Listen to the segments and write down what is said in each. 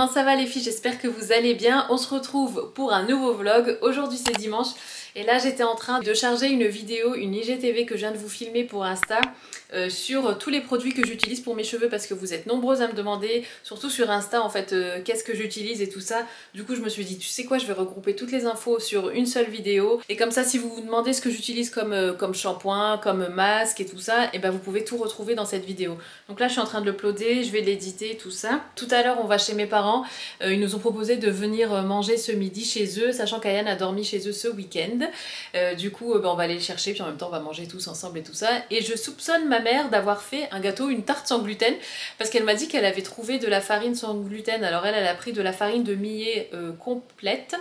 Comment ça va les filles? J'espère que vous allez bien. On se retrouve pour un nouveau vlog. Aujourd'hui c'est dimanche et là j'étais en train de charger une vidéo, une IGTV que je viens de vous filmer pour Insta sur tous les produits que j'utilise pour mes cheveux parce que vous êtes nombreuses à me demander, surtout sur Insta en fait, qu'est-ce que j'utilise et tout ça. Du coup je me suis dit, tu sais quoi, je vais regrouper toutes les infos sur une seule vidéo et comme ça si vous vous demandez ce que j'utilise comme shampoing, comme masque et tout ça, et ben vous pouvez tout retrouver dans cette vidéo. Donc là je suis en train de l'uploader, je vais l'éditer tout ça. Tout à l'heure on va chez mes parents, ils nous ont proposé de venir manger ce midi chez eux, sachant qu'Ayane a dormi chez eux ce week-end. Du coup on va aller le chercher puis en même temps on va manger tous ensemble et tout ça. Et je soupçonne ma mère d'avoir fait un gâteau, une tarte sans gluten, parce qu'elle m'a dit qu'elle avait trouvé de la farine sans gluten. Alors elle a pris de la farine de millet complète,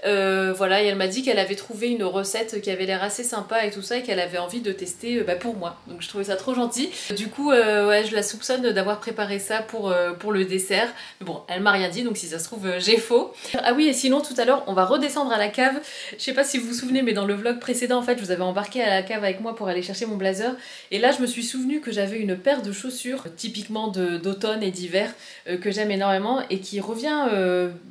voilà, et elle m'a dit qu'elle avait trouvé une recette qui avait l'air assez sympa et tout ça et qu'elle avait envie de tester pour moi. Donc je trouvais ça trop gentil. Du coup ouais, je la soupçonne d'avoir préparé ça pour le dessert. Mais bon, elle m'a rien dit, donc si ça se trouve j'ai faux. Ah oui, et sinon tout à l'heure on va redescendre à la cave. Je sais pas si vous vous souvenez, mais dans le vlog précédent en fait je vous avais embarqué à la cave avec moi pour aller chercher mon blazer. Et là je me suis souvenu que j'avais une paire de chaussures typiquement d'automne et d'hiver que j'aime énormément et qui revient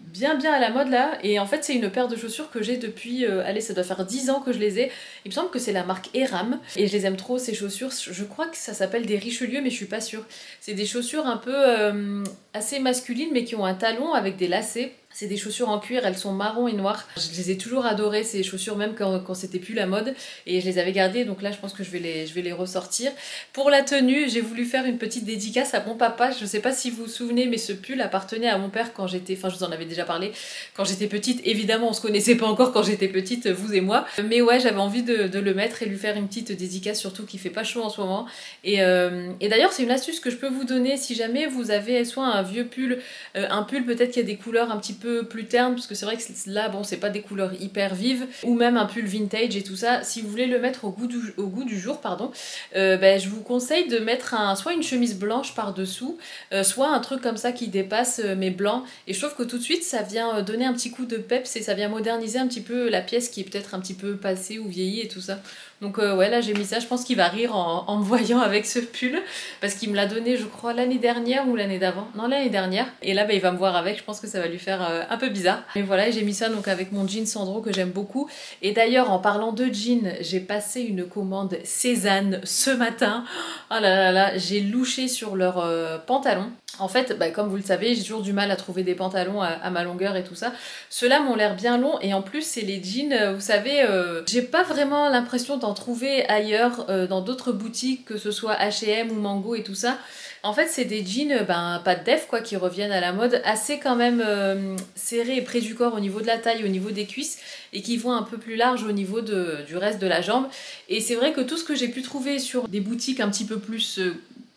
bien à la mode là. Et en fait c'est une paire de chaussures que j'ai depuis, allez ça doit faire 10 ans que je les ai. Il me semble que c'est la marque Eram et je les aime trop ces chaussures. Je crois que ça s'appelle des Richelieu mais je suis pas sûre. C'est des chaussures un peu assez masculines mais qui ont un talon avec des lacets. C'est des chaussures en cuir, elles sont marron et noires. Je les ai toujours adorées ces chaussures, même quand c'était plus la mode. Et je les avais gardées, donc là je pense que je vais les ressortir. Pour la tenue, j'ai voulu faire une petite dédicace à mon papa. Je sais pas si vous vous souvenez, mais ce pull appartenait à mon père quand j'étais... Enfin, je vous en avais déjà parlé. Quand j'étais petite, évidemment, on se connaissait pas encore quand j'étais petite, vous et moi. Mais ouais, j'avais envie de le mettre et lui faire une petite dédicace, surtout qu'il fait pas chaud en ce moment. Et d'ailleurs, c'est une astuce que je peux vous donner si jamais vous avez soit un vieux pull, un pull peut-être qui a des couleurs un petit peu plus terne, parce que c'est vrai que là bon c'est pas des couleurs hyper vives, ou même un pull vintage et tout ça. Si vous voulez le mettre au goût du jour, pardon, je vous conseille de mettre soit une chemise blanche par dessous, soit un truc comme ça qui dépasse mais blanc, et je trouve que tout de suite ça vient donner un petit coup de peps et ça vient moderniser un petit peu la pièce qui est peut-être un petit peu passée ou vieillie et tout ça. Donc ouais, là j'ai mis ça, je pense qu'il va rire en me voyant avec ce pull, parce qu'il me l'a donné je crois l'année dernière ou l'année d'avant, non l'année dernière, et là il va me voir avec, je pense que ça va lui faire un peu bizarre. Mais voilà, j'ai mis ça donc avec mon jean Sandro que j'aime beaucoup. Et d'ailleurs en parlant de jean, j'ai passé une commande Cézanne ce matin. Oh là là, j'ai louché sur leurs pantalons. En fait, comme vous le savez, j'ai toujours du mal à trouver des pantalons à ma longueur et tout ça. Ceux-là m'ont l'air bien longs et en plus c'est les jeans, vous savez, j'ai pas vraiment l'impression d'en trouver ailleurs dans d'autres boutiques, que ce soit H&M ou Mango et tout ça. En fait c'est des jeans, pas de def quoi, qui reviennent à la mode, assez quand même serrés et près du corps au niveau de la taille, au niveau des cuisses, et qui vont un peu plus large au niveau du reste de la jambe. Et c'est vrai que tout ce que j'ai pu trouver sur des boutiques un petit peu plus...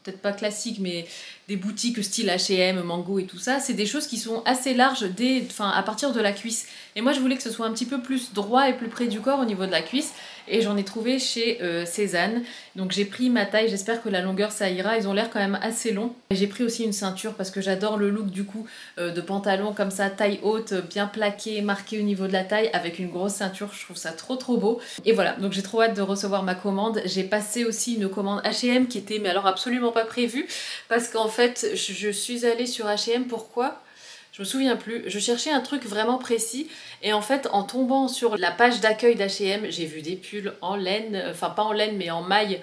peut-être pas classique, mais des boutiques style H&M, Mango et tout ça, c'est des choses qui sont assez larges à partir de la cuisse. Et moi je voulais que ce soit un petit peu plus droit et plus près du corps au niveau de la cuisse, et j'en ai trouvé chez Cézanne. Donc j'ai pris ma taille, j'espère que la longueur ça ira, ils ont l'air quand même assez longs. J'ai pris aussi une ceinture parce que j'adore le look du coup de pantalon comme ça, taille haute, bien plaqué, marqué au niveau de la taille, avec une grosse ceinture, je trouve ça trop beau. Et voilà, donc j'ai trop hâte de recevoir ma commande. J'ai passé aussi une commande H&M qui était mais alors absolument pas prévue, parce qu'en fait je suis allée sur H&M, pourquoi ? Je me souviens plus, je cherchais un truc vraiment précis et en fait en tombant sur la page d'accueil d'H&M, j'ai vu des pulls en laine, enfin pas en laine mais en maille,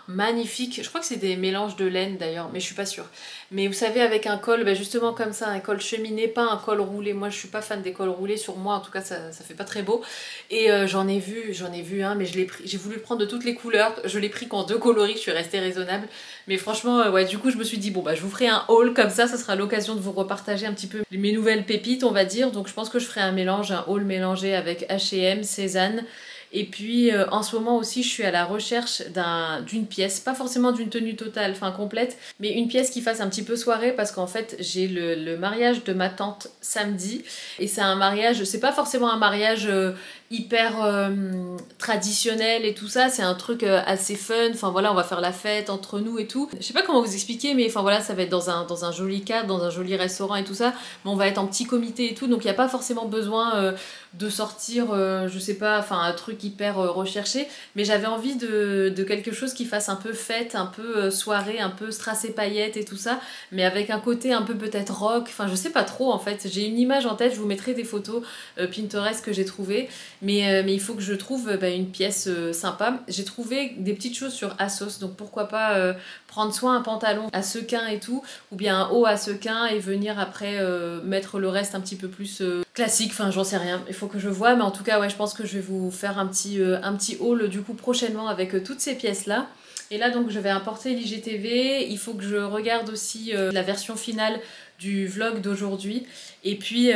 magnifique. Je crois que c'est des mélanges de laine d'ailleurs, mais je suis pas sûre. Mais vous savez avec un col, justement comme ça, un col cheminé, pas un col roulé. Moi je suis pas fan des cols roulés, sur moi en tout cas ça fait pas très beau. Et j'en ai vu un, mais j'ai voulu le prendre de toutes les couleurs, je l'ai pris qu'en 2 coloris, je suis restée raisonnable. Mais franchement ouais, du coup je me suis dit bon je vous ferai un haul comme ça sera l'occasion de vous repartager un petit peu mes nouvelles pépites on va dire. Donc je pense que je ferai un mélange, un haul mélangé avec H&M, Cézanne. Et puis en ce moment aussi je suis à la recherche d'une pièce, pas forcément d'une tenue totale, enfin complète, mais une pièce qui fasse un petit peu soirée, parce qu'en fait j'ai le mariage de ma tante samedi, et c'est un mariage, c'est pas forcément un mariage hyper traditionnel et tout ça, c'est un truc assez fun, enfin voilà, on va faire la fête entre nous et tout. Je sais pas comment vous expliquer, mais enfin voilà, ça va être dans un joli cadre, dans un joli restaurant et tout ça, mais on va être en petit comité et tout, donc il n'y a pas forcément besoin de sortir, je sais pas, enfin un truc hyper recherché, mais j'avais envie de quelque chose qui fasse un peu fête, un peu soirée, un peu strass et paillettes et tout ça, mais avec un côté un peu peut-être rock, enfin je sais pas trop en fait, j'ai une image en tête, je vous mettrai des photos Pinterest que j'ai trouvées, mais il faut que je trouve une pièce sympa. J'ai trouvé des petites choses sur ASOS, donc pourquoi pas prendre soit un pantalon à sequins et tout, ou bien un haut à sequins et venir après mettre le reste un petit peu plus classique, enfin j'en sais rien, il faut que je vois, mais en tout cas ouais, je pense que je vais vous faire un petit haul du coup prochainement avec toutes ces pièces là. Et là donc je vais importer l'IGTV, il faut que je regarde aussi la version finale du vlog d'aujourd'hui, et puis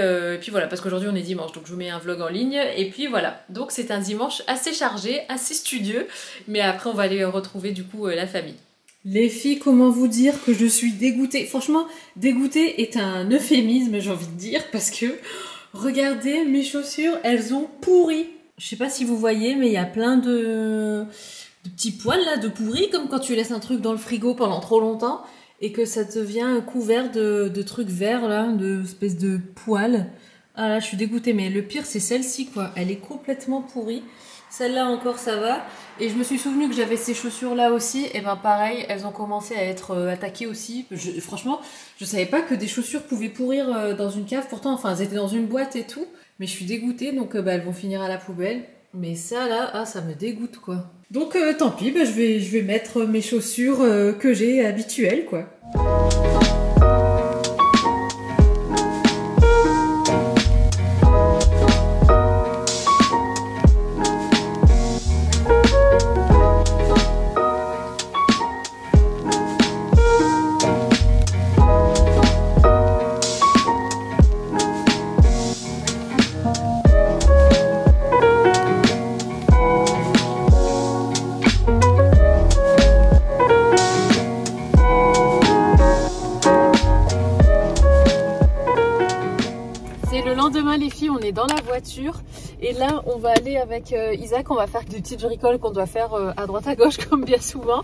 voilà, parce qu'aujourd'hui on est dimanche, donc je vous mets un vlog en ligne, et puis voilà, donc c'est un dimanche assez chargé, assez studieux, mais après on va aller retrouver du coup la famille. Les filles, comment vous dire que je suis dégoûtée? Franchement, dégoûtée est un euphémisme, j'ai envie de dire, parce que regardez mes chaussures, elles ont pourri. Je sais pas si vous voyez, mais il y a plein de petits poils là, de pourri, comme quand tu laisses un truc dans le frigo pendant trop longtemps et que ça devient couvert de trucs verts là, de espèces de poils. Ah là, je suis dégoûtée, mais le pire c'est celle-ci quoi, elle est complètement pourrie. Celle-là encore ça va. Et je me suis souvenu que j'avais ces chaussures là aussi, et ben pareil, elles ont commencé à être attaquées aussi. Franchement, je savais pas que des chaussures pouvaient pourrir dans une cave, pourtant enfin elles étaient dans une boîte et tout. Mais je suis dégoûtée, donc elles vont finir à la poubelle. Mais ça là, ah, ça me dégoûte quoi. Donc tant pis, je vais mettre mes chaussures que j'ai habituelles quoi. Les filles, on est dans la voiture et là on va aller avec Isaac, on va faire des petites bricoles qu'on doit faire à droite à gauche comme bien souvent.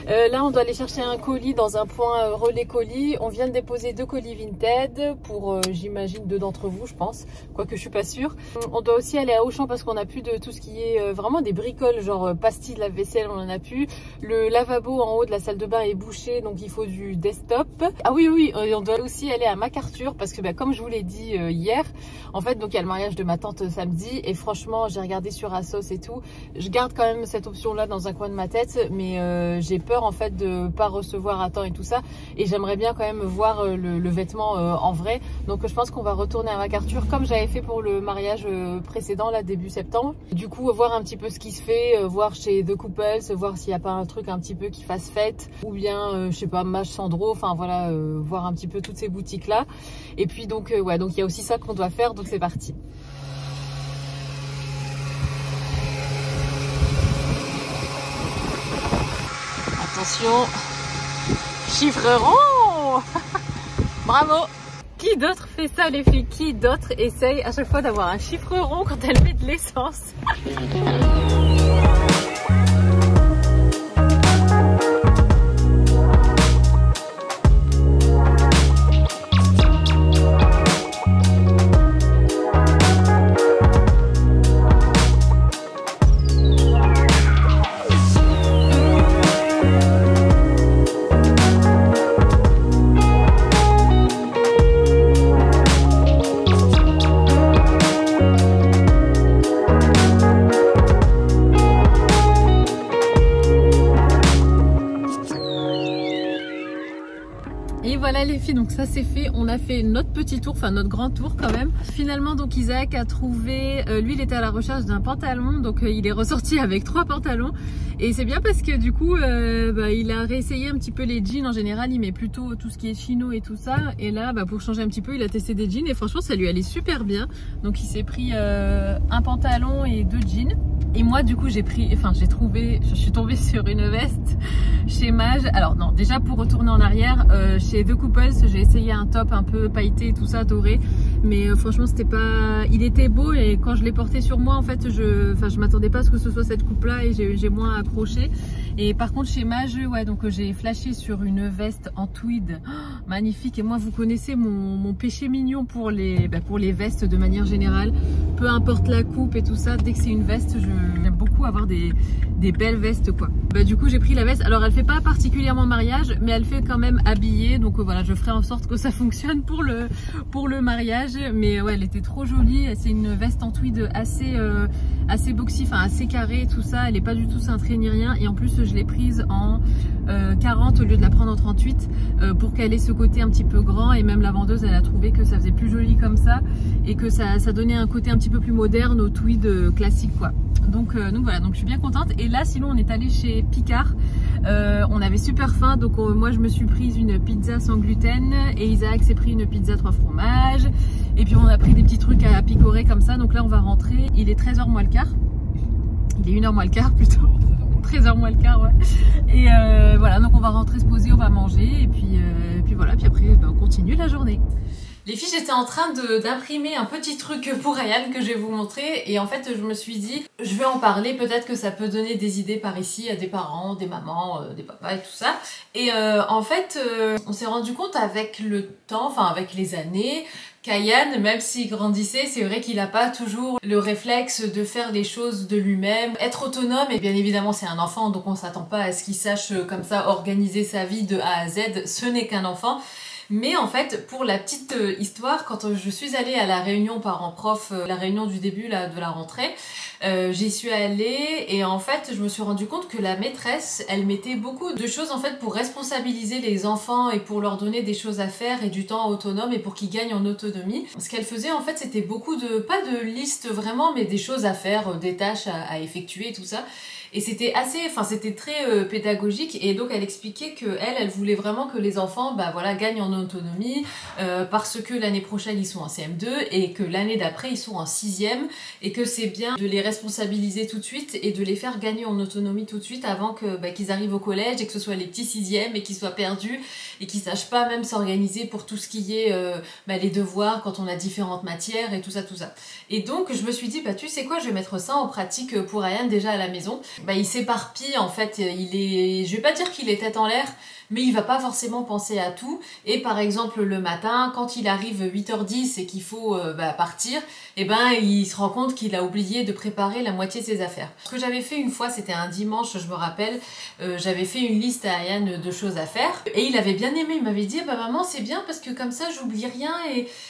Là on doit aller chercher un colis dans un point relais colis. On vient de déposer 2 colis Vinted pour j'imagine 2 d'entre vous je pense, quoique je suis pas sûre. On doit aussi aller à Auchan parce qu'on a plus de tout ce qui est vraiment des bricoles, genre pastilles de lave-vaisselle, on en a plus. Le lavabo en haut de la salle de bain est bouché, donc il faut du desktop. Ah oui oui, on doit aussi aller à MacArthur parce que comme je vous l'ai dit hier, en fait donc il y a le mariage de ma tante samedi et franchement j'ai regardé sur ASOS et tout, je garde quand même cette option là dans un coin de ma tête, mais j'ai peur en fait de pas recevoir à temps et tout ça, et j'aimerais bien quand même voir le vêtement en vrai, donc je pense qu'on va retourner à MacArthur comme j'avais fait pour le mariage précédent là début septembre. Du coup voir un petit peu ce qui se fait, voir chez The Couples, voir s'il n'y a pas un truc un petit peu qui fasse fête, ou bien je sais pas, Mage Sandro, enfin voilà, voir un petit peu toutes ces boutiques là. Et puis donc ouais, donc il y a aussi ça qu'on doit faire, donc c'est parti. Attention, chiffre rond. Bravo. Qui d'autre fait ça les filles? Qui d'autre essaye à chaque fois d'avoir un chiffre rond quand elle met de l'essence? Voilà les filles, donc ça c'est fait, on a fait notre petit tour, enfin notre grand tour quand même. Finalement donc Isaac a trouvé, lui il était à la recherche d'un pantalon, donc il est ressorti avec 3 pantalons. Et c'est bien parce que du coup il a réessayé un petit peu les jeans. En général il met plutôt tout ce qui est chino et tout ça, et là pour changer un petit peu il a testé des jeans et franchement ça lui allait super bien. Donc il s'est pris un pantalon et 2 jeans. Et moi du coup je suis tombée sur une veste chez Mage. Alors non, déjà pour retourner en arrière, chez The Couples j'ai essayé un top un peu pailleté et tout ça, doré. mais franchement c'était pas, il était beau et quand je l'ai porté sur moi en fait je m'attendais pas à ce que ce soit cette coupe là et j'ai moins accroché. Et par contre chez Mage, ouais, donc j'ai flashé sur une veste en tweed, magnifique. Et moi vous connaissez mon péché mignon pour les vestes de manière générale, peu importe la coupe et tout ça, dès que c'est une veste j'aime beaucoup avoir des belles vestes quoi. Du coup j'ai pris la veste, alors elle fait pas particulièrement mariage mais elle fait quand même habillée, donc voilà, je ferai en sorte que ça fonctionne pour le mariage. Mais ouais, elle était trop jolie, c'est une veste en tweed assez boxy, enfin assez carrée et tout ça, elle est pas du tout cintrée ni rien, et en plus je l'ai prise en 40 au lieu de la prendre en 38 pour qu'elle ait ce côté un petit peu grand, et même la vendeuse elle a trouvé que ça faisait plus joli comme ça et que ça donnait un côté un petit peu plus moderne au tweed classique quoi. Donc voilà, donc je suis bien contente. Et là sinon on est allé chez Picard, on avait super faim, donc moi je me suis prise une pizza sans gluten et Isaac s'est pris une pizza 3 fromages, et puis on a pris des petits trucs à picorer comme ça. Donc là on va rentrer, il est 13h moins le quart, il est 1h moins le quart plutôt, 13h moins le quart, ouais. Et voilà, donc on va rentrer se poser, on va manger, et puis voilà, puis après on continue la journée. Les filles, j'étais en train d'imprimer un petit truc pour Ryan que je vais vous montrer, et en fait je me suis dit je vais en parler, peut-être que ça peut donner des idées par ici à des parents, des mamans, des papas et tout ça. Et en fait on s'est rendu compte avec le temps, enfin avec les années, qu'Ayan, même s'il grandissait, c'est vrai qu'il n'a pas toujours le réflexe de faire les choses de lui-même, être autonome. Et bien évidemment c'est un enfant, donc on s'attend pas à ce qu'il sache comme ça organiser sa vie de A à Z, ce n'est qu'un enfant. Mais en fait, pour la petite histoire, quand je suis allée à la réunion parents-prof, la réunion du début là, de la rentrée, j'y suis allée et en fait, je me suis rendu compte que la maîtresse, elle mettait beaucoup de choses en fait pour responsabiliser les enfants et pour leur donner des choses à faire et du temps autonome et pour qu'ils gagnent en autonomie. Ce qu'elle faisait en fait, c'était beaucoup pas de listes vraiment, mais des choses à faire, des tâches à effectuer et tout ça. Et c'était c'était très pédagogique, et donc elle expliquait que elle voulait vraiment que les enfants voilà, gagnent en autonomie parce que l'année prochaine ils sont en CM2 et que l'année d'après ils sont en 6e, et que c'est bien de les responsabiliser tout de suite et de les faire gagner en autonomie tout de suite avant que qu'ils arrivent au collège et que ce soit les petits 6e et qu'ils soient perdus et qu'ils sachent pas même s'organiser pour tout ce qui est les devoirs quand on a différentes matières et tout ça. Et donc je me suis dit tu sais quoi, je vais mettre ça en pratique pour Ryan déjà à la maison. Il s'éparpille en fait, je vais pas dire qu'il est tête en l'air, mais il va pas forcément penser à tout. Et par exemple le matin, quand il arrive 8h10 et qu'il faut partir, il se rend compte qu'il a oublié de préparer la moitié de ses affaires. Ce que j'avais fait une fois, c'était un dimanche, je me rappelle, j'avais fait une liste à Ryan de choses à faire, et il avait bien aimé, il m'avait dit maman c'est bien parce que comme ça j'oublie rien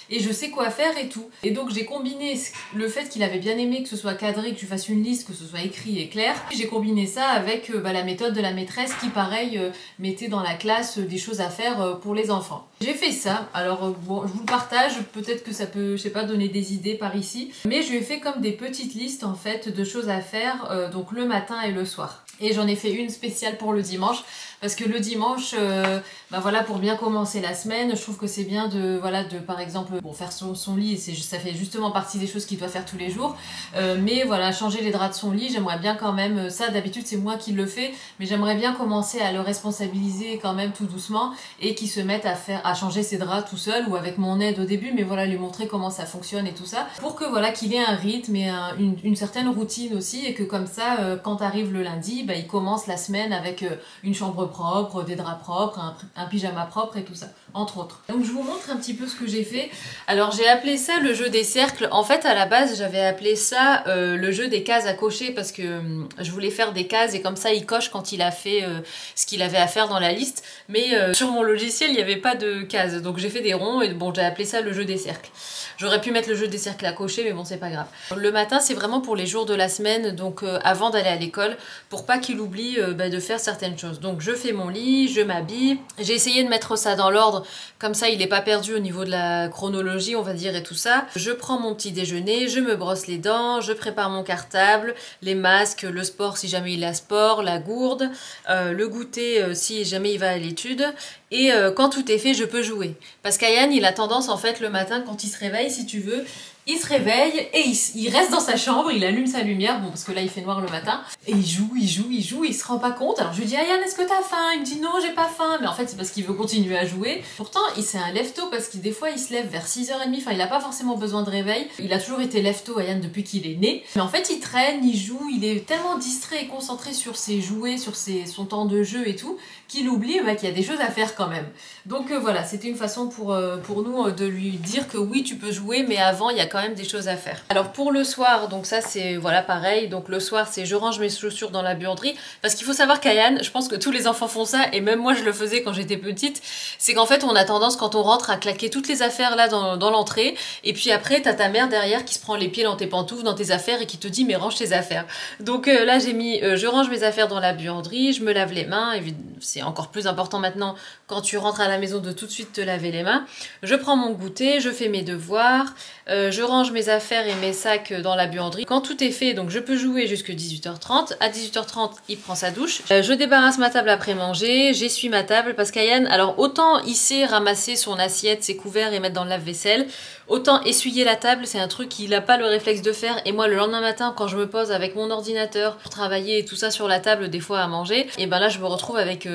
et je sais quoi faire et tout. Et donc j'ai combiné le fait qu'il avait bien aimé que ce soit cadré, que tu fasses une liste, que ce soit écrit et clair. J'ai combiné ça avec la méthode de la maîtresse qui pareil mettait dans la classe des choses à faire pour les enfants. J'ai fait ça, alors bon, je vous le partage, peut-être que ça peut, je sais pas, donner des idées par ici, mais je lui ai fait comme des petites listes en fait de choses à faire, donc le matin et le soir. Et j'en ai fait une spéciale pour le dimanche, parce que le dimanche, voilà, pour bien commencer la semaine, je trouve que c'est bien de par exemple, faire son lit, ça fait justement partie des choses qu'il doit faire tous les jours, mais voilà, changer les draps de son lit, j'aimerais bien quand même, ça d'habitude c'est moi qui le fais, mais j'aimerais bien commencer à le responsabiliser quand même tout doucement, et qu'il se mette à changer ses draps tout seul, ou avec mon aide au début, mais voilà, lui montrer comment ça fonctionne et tout ça, pour que voilà, qu'il ait un rythme et une certaine routine aussi, et que comme ça, quand arrive le lundi, il commence la semaine avec une chambre propre, des draps propres, un pyjama propre et tout ça, entre autres. Donc je vous montre un petit peu ce que j'ai fait. Alors j'ai appelé ça le jeu des cercles. En fait à la base j'avais appelé ça le jeu des cases à cocher, parce que je voulais faire des cases et comme ça il coche quand il a fait ce qu'il avait à faire dans la liste, mais sur mon logiciel il n'y avait pas de cases, donc j'ai fait des ronds et bon, j'ai appelé ça le jeu des cercles. J'aurais pu mettre le jeu des cercles à cocher, mais bon, c'est pas grave. Le matin, c'est vraiment pour les jours de la semaine, donc avant d'aller à l'école, pour pas qu'il oublie de faire certaines choses. Donc je fais mon lit, je m'habille. J'ai essayé de mettre ça dans l'ordre, comme ça il n'est pas perdu au niveau de la chronologie, on va dire, et tout ça. Je prends mon petit déjeuner, je me brosse les dents, je prépare mon cartable, les masques, le sport si jamais il a sport, la gourde, le goûter si jamais il va à l'étude. Et quand tout est fait, je peux jouer. Parce qu'Ayan, il a tendance, en fait, le matin, quand il se réveille, si tu veux, Il se réveille et il reste dans sa chambre, il allume sa lumière, bon parce que là il fait noir le matin, et il joue, il se rend pas compte. Alors je lui dis Ayane, est-ce que t'as faim? Il me dit non, j'ai pas faim, mais en fait c'est parce qu'il veut continuer à jouer. Pourtant c'est un lève-tôt parce que des fois il se lève vers 6h30, enfin il a pas forcément besoin de réveil. Il a toujours été lève-tôt Ayane depuis qu'il est né, mais en fait il traîne, il joue, il est tellement distrait et concentré sur ses jouets, sur son temps de jeu et tout, qu'il oublie qu'il y a des choses à faire quand même. Donc voilà, c'était une façon pour nous de lui dire que oui tu peux jouer, mais avant il y a quand même des choses à faire. Alors pour le soir, donc ça c'est voilà pareil, donc le soir c'est je range mes chaussures dans la buanderie, parce qu'il faut savoir qu'Ayane, je pense que tous les enfants font ça, et même moi je le faisais quand j'étais petite, c'est qu'en fait on a tendance quand on rentre à claquer toutes les affaires là dans l'entrée, et puis après t'as ta mère derrière qui se prend les pieds dans tes pantoufles, dans tes affaires, et qui te dit mais range tes affaires. Donc là j'ai mis je range mes affaires dans la buanderie, je me lave les mains, c'est encore plus important maintenant quand tu rentres à la maison de tout de suite te laver les mains. Je prends mon goûter, je fais mes devoirs, je range mes affaires et mes sacs dans la buanderie. Quand tout est fait, donc je peux jouer jusqu'à 18h30. À 18h30, il prend sa douche. Je débarrasse ma table après manger, j'essuie ma table parce qu'Ayane, alors autant il sait ramasser son assiette, ses couverts et mettre dans le lave-vaisselle, autant essuyer la table, c'est un truc qu'il n'a pas le réflexe de faire. Et moi, le lendemain matin, quand je me pose avec mon ordinateur pour travailler et tout ça sur la table, des fois à manger, et ben là, je me retrouve avec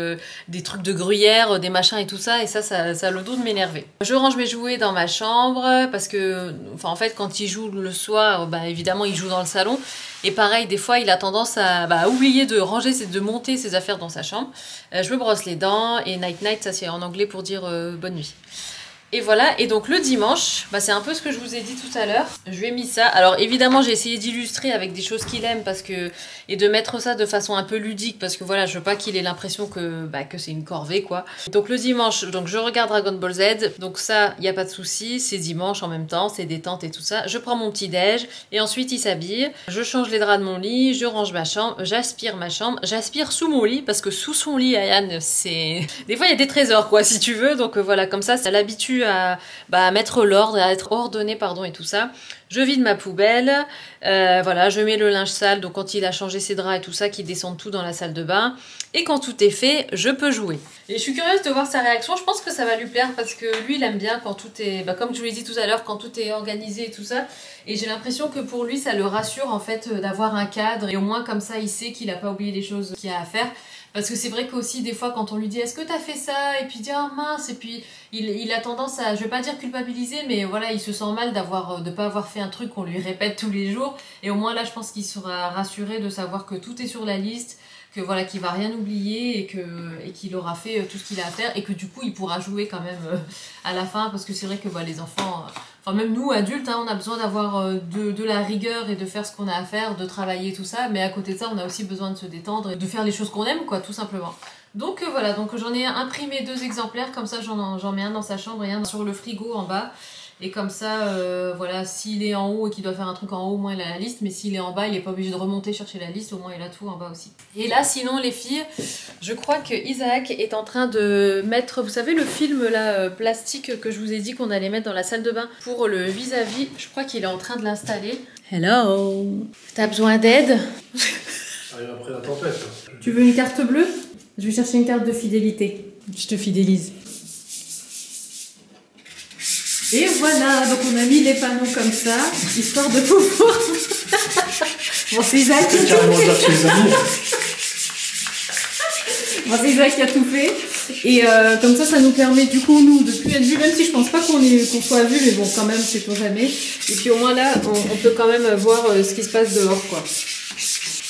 des trucs de gruyère, des machins et tout ça, et ça a le dos de m'énerver. Je range mes jouets dans ma chambre parce que, enfin, en fait, quand il joue le soir, bah, évidemment, il joue dans le salon. Et pareil, des fois, il a tendance à oublier de ranger, de monter ses affaires dans sa chambre. Je me brosse les dents, et night night, ça c'est en anglais pour dire bonne nuit. Et voilà, et donc le dimanche, bah c'est un peu ce que je vous ai dit tout à l'heure. Je lui ai mis ça. Alors évidemment, j'ai essayé d'illustrer avec des choses qu'il aime et de mettre ça de façon un peu ludique parce que voilà, je veux pas qu'il ait l'impression que c'est une corvée quoi. Donc le dimanche, donc je regarde Dragon Ball Z. Donc ça, il y a pas de souci, c'est dimanche en même temps, c'est détente et tout ça. Je prends mon petit déj et ensuite il s'habille. Je change les draps de mon lit, je range ma chambre, j'aspire ma chambre, j'aspire sous mon lit parce que sous son lit, Ayane, c'est des fois il y a des trésors quoi si tu veux. Donc voilà, comme ça l'habitue à mettre l'ordre, à être ordonné pardon et tout ça. Je vide ma poubelle, voilà, je mets le linge sale, donc quand il a changé ses draps et tout ça, qu'il descende tout dans la salle de bain. Et quand tout est fait, je peux jouer. Et je suis curieuse de voir sa réaction, je pense que ça va lui plaire parce que lui il aime bien quand tout est, comme je vous l'ai dit tout à l'heure, quand tout est organisé et tout ça. Et j'ai l'impression que pour lui ça le rassure en fait d'avoir un cadre et au moins comme ça il sait qu'il n'a pas oublié les choses qu'il a à faire. Parce que c'est vrai qu'aussi des fois quand on lui dit est-ce que t'as fait ça, et puis il dit oh mince, et puis il a tendance à, je vais pas dire culpabiliser, mais voilà, il se sent mal de pas avoir fait un truc qu'on lui répète tous les jours. Et au moins là je pense qu'il sera rassuré de savoir que tout est sur la liste, que voilà, qu'il va rien oublier et qu'il aura fait tout ce qu'il a à faire, et que du coup il pourra jouer quand même à la fin, parce que c'est vrai que les enfants, enfin même nous adultes, hein, on a besoin d'avoir de la rigueur et de faire ce qu'on a à faire, de travailler tout ça, mais à côté de ça on a aussi besoin de se détendre et de faire les choses qu'on aime quoi, tout simplement. Donc voilà, donc j'en ai imprimé 2 exemplaires, comme ça j'en mets un dans sa chambre et un sur le frigo en bas. Et comme ça, voilà, s'il est en haut et qu'il doit faire un truc en haut, au moins il a la liste. Mais s'il est en bas, il n'est pas obligé de remonter chercher la liste, au moins il a tout en bas aussi. Et là, sinon, les filles, je crois que Isaac est en train de mettre, vous savez, le film là, plastique que je vous ai dit qu'on allait mettre dans la salle de bain pour le vis-à-vis. Je crois qu'il est en train de l'installer. Hello! T'as besoin d'aide? Ça arrive après la tempête. Tu veux une carte bleue? Je vais chercher une carte de fidélité. Je te fidélise. Et voilà, donc on a mis les panneaux comme ça, histoire de pouvoir... Bon, c'est Isaac qui a tout fait. Bon, c'est Isaac qui a tout fait. Et comme ça nous permet du coup, nous, de plus être vus, même si je pense pas qu'on soit vus, mais bon, quand même, c'est pour jamais. Et puis au moins là, on peut quand même voir ce qui se passe dehors, quoi.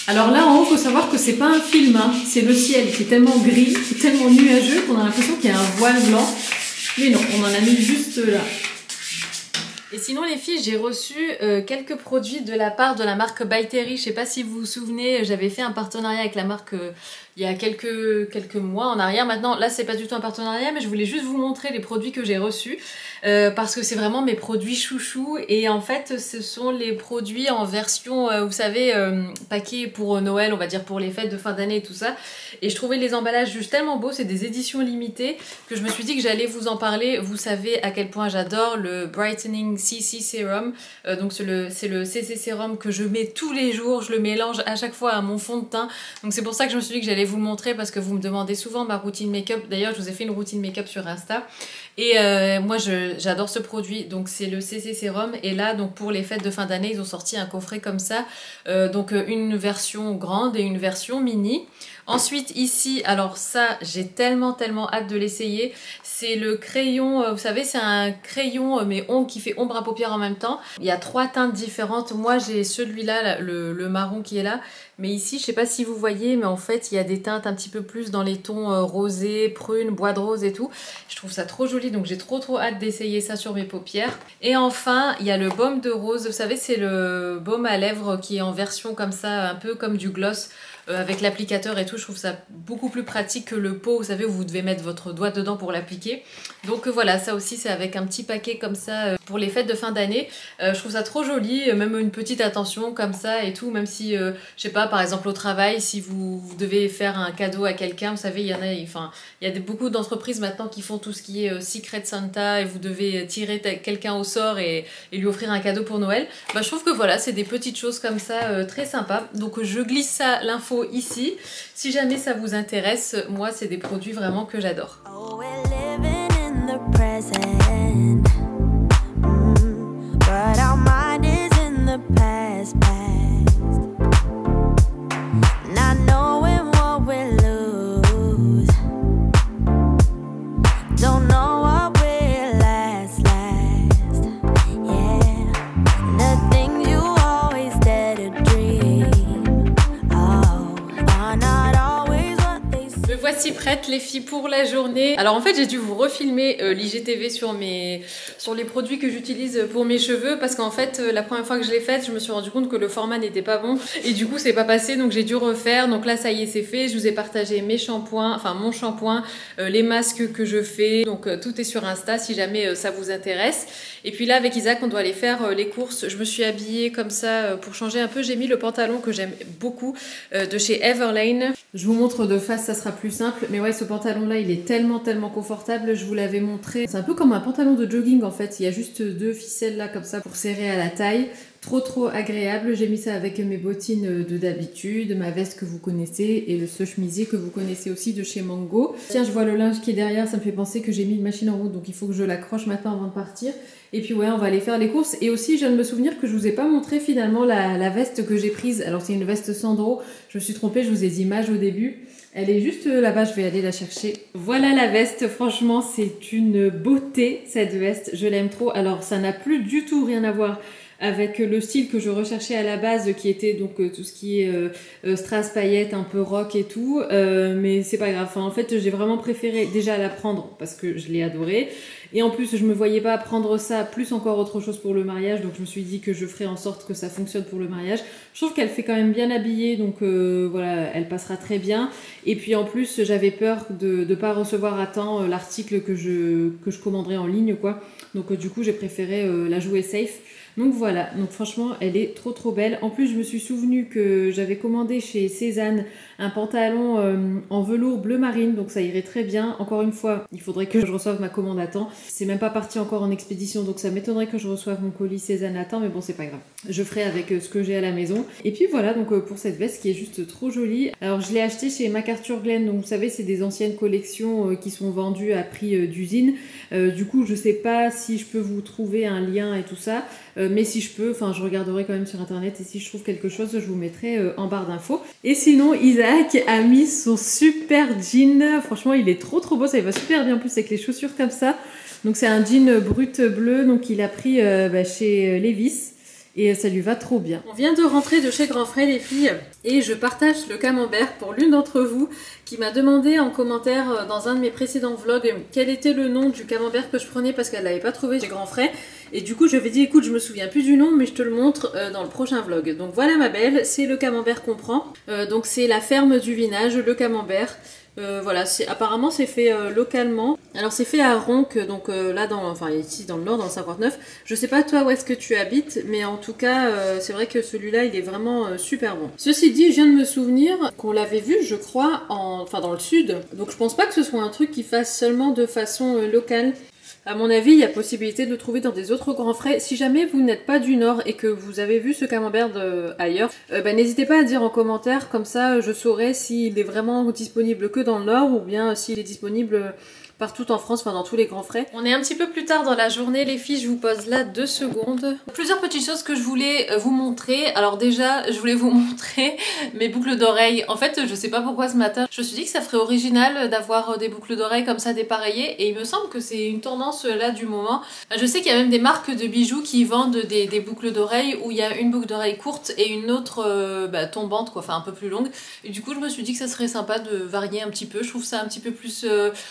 Alors là, en haut, faut savoir que c'est pas un film, hein. C'est le ciel qui est tellement gris, tellement nuageux qu'on a l'impression qu'il y a un voile blanc. Mais non, on en a mis juste là. Et sinon les filles, j'ai reçu quelques produits de la part de la marque By Terry. Je sais pas si vous vous souvenez, j'avais fait un partenariat avec la marque il y a quelques mois en arrière. Maintenant, là c'est pas du tout un partenariat, mais je voulais juste vous montrer les produits que j'ai reçus. Parce que c'est vraiment mes produits chouchous, et en fait ce sont les produits en version, vous savez, paquet pour Noël, on va dire pour les fêtes de fin d'année et tout ça. Et je trouvais les emballages juste tellement beaux, c'est des éditions limitées, que je me suis dit que j'allais vous en parler. Vous savez à quel point j'adore le Brightening CC Serum, donc c'est le CC Serum que je mets tous les jours, je le mélange à chaque fois à mon fond de teint. Donc c'est pour ça que je me suis dit que j'allais vous le montrer, parce que vous me demandez souvent ma routine make-up. D'ailleurs je vous ai fait une routine make-up sur Insta. Et moi j'adore ce produit, donc c'est le CC Sérum. Et là donc pour les fêtes de fin d'année ils ont sorti un coffret comme ça, donc une version grande et une version mini. Ensuite ici, alors ça j'ai tellement hâte de l'essayer, c'est le crayon, vous savez c'est un crayon mais qui fait ombre à paupières en même temps. Il y a 3 teintes différentes, moi j'ai celui-là, le marron qui est là, mais ici je sais pas si vous voyez, mais en fait il y a des teintes un petit peu plus dans les tons rosés, prunes, bois de rose et tout. Je trouve ça trop joli, donc j'ai trop hâte d'essayer ça sur mes paupières. Et enfin il y a le baume de rose, vous savez c'est le baume à lèvres qui est en version comme ça, un peu comme du gloss. Avec l'applicateur et tout, je trouve ça beaucoup plus pratique que le pot, vous savez, où vous devez mettre votre doigt dedans pour l'appliquer. Donc voilà, ça aussi c'est avec un petit paquet comme ça pour les fêtes de fin d'année. Je trouve ça trop joli, même une petite attention comme ça et tout, même si, je sais pas, par exemple au travail, si vous devez faire un cadeau à quelqu'un, vous savez, il y en a, enfin, il y a beaucoup d'entreprises maintenant qui font tout ce qui est Secret Santa et vous devez tirer quelqu'un au sort et lui offrir un cadeau pour Noël. Bah, je trouve que voilà, c'est des petites choses comme ça très sympas. Donc je glisse ça, l'info ici. Si jamais ça vous intéresse, moi c'est des produits vraiment que j'adore. Oh, voici prête les filles pour la journée. Alors en fait j'ai dû vous refilmer l'IGTV sur les produits que j'utilise pour mes cheveux, parce qu'en fait la première fois que je l'ai faite je me suis rendu compte que le format n'était pas bon et du coup c'est pas passé, donc j'ai dû refaire. Donc là ça y est, c'est fait, je vous ai partagé mes shampoings, enfin mon shampoing, les masques que je fais, donc tout est sur Insta si jamais ça vous intéresse. Et puis là avec Isaac on doit aller faire les courses. Je me suis habillée comme ça pour changer un peu, j'ai mis le pantalon que j'aime beaucoup de chez Everlane. Je vous montre de face, ça sera plus simple, mais ouais ce pantalon là il est tellement confortable, je vous l'avais montré. C'est un peu comme un pantalon de jogging en fait, il y a juste 2 ficelles là comme ça pour serrer à la taille. Trop agréable. J'ai mis ça avec mes bottines de d'habitude, ma veste que vous connaissez et le chemisier que vous connaissez aussi de chez Mango. Tiens, je vois le linge qui est derrière, ça me fait penser que j'ai mis une machine en route, donc il faut que je l'accroche maintenant avant de partir. Et puis ouais, on va aller faire les courses. Et aussi, je viens de me souvenir que je vous ai pas montré finalement la veste que j'ai prise. Alors c'est une veste Sandro, je me suis trompée, je vous ai dit image au début. Elle est juste là-bas, je vais aller la chercher. Voilà la veste, franchement c'est une beauté cette veste, je l'aime trop. Alors ça n'a plus du tout rien à voir avec le style que je recherchais à la base, qui était donc tout ce qui est strass, paillettes, un peu rock et tout, mais c'est pas grave. Enfin, en fait j'ai vraiment préféré déjà la prendre parce que je l'ai adorée, et en plus je me voyais pas prendre ça plus encore autre chose pour le mariage, donc je me suis dit que je ferais en sorte que ça fonctionne pour le mariage. Je trouve qu'elle fait quand même bien habillée, donc voilà, elle passera très bien. Et puis en plus j'avais peur de pas recevoir à temps l'article que je commanderais en ligne quoi, donc du coup j'ai préféré la jouer safe. Donc voilà, donc franchement elle est trop belle. En plus je me suis souvenu que j'avais commandé chez Cézanne un pantalon en velours bleu marine, donc ça irait très bien. Encore une fois, il faudrait que je reçoive ma commande à temps. C'est même pas parti encore en expédition, donc ça m'étonnerait que je reçoive mon colis Cézanne à temps, mais bon c'est pas grave. Je ferai avec ce que j'ai à la maison. Et puis voilà, donc pour cette veste qui est juste trop jolie. Alors je l'ai achetée chez MacArthur Glen, donc vous savez c'est des anciennes collections qui sont vendues à prix d'usine. Du coup je sais pas si je peux vous trouver un lien et tout ça. Mais si je peux, enfin je regarderai quand même sur internet, et si je trouve quelque chose je vous mettrai en barre d'infos. Et sinon Isaac a mis son super jean, franchement il est trop beau, ça lui va super bien en plus avec les chaussures comme ça. Donc c'est un jean brut bleu, donc il a pris chez Levi's. Et ça lui va trop bien. On vient de rentrer de chez Grand Frais les filles, et je partage le camembert pour l'une d'entre vous qui m'a demandé en commentaire dans un de mes précédents vlogs quel était le nom du camembert que je prenais parce qu'elle l'avait pas trouvé chez Grand Frais. Et du coup je lui ai dit écoute je me souviens plus du nom mais je te le montre dans le prochain vlog. Donc voilà ma belle, c'est le camembert qu'on prend. Donc c'est la ferme du Vinage, le camembert. Voilà, apparemment c'est fait localement. Alors c'est fait à Ronc, donc là ici dans le nord, dans le 59. Je sais pas toi où est-ce que tu habites, mais en tout cas c'est vrai que celui-là il est vraiment super bon. Ceci dit, je viens de me souvenir qu'on l'avait vu, je crois, dans le sud. Donc je pense pas que ce soit un truc qui fasse seulement de façon locale. À mon avis, il y a possibilité de le trouver dans des autres Grands Frais. Si jamais vous n'êtes pas du Nord et que vous avez vu ce camembert ailleurs, n'hésitez pas à dire en commentaire, comme ça je saurai s'il est vraiment disponible que dans le Nord ou bien s'il est disponible partout en France, enfin dans tous les grands frais. On est un petit peu plus tard dans la journée les filles, je vous pose là 2 secondes. Plusieurs petites choses que je voulais vous montrer. Alors déjà, je voulais vous montrer mes boucles d'oreilles. En fait, je sais pas pourquoi ce matin, je me suis dit que ça ferait original d'avoir des boucles d'oreilles comme ça dépareillées et il me semble que c'est une tendance là du moment. Je sais qu'il y a même des marques de bijoux qui vendent des boucles d'oreilles où il y a une boucle d'oreille courte et une autre tombante quoi, enfin un peu plus longue. Et du coup, je me suis dit que ça serait sympa de varier un petit peu. Je trouve ça un petit peu plus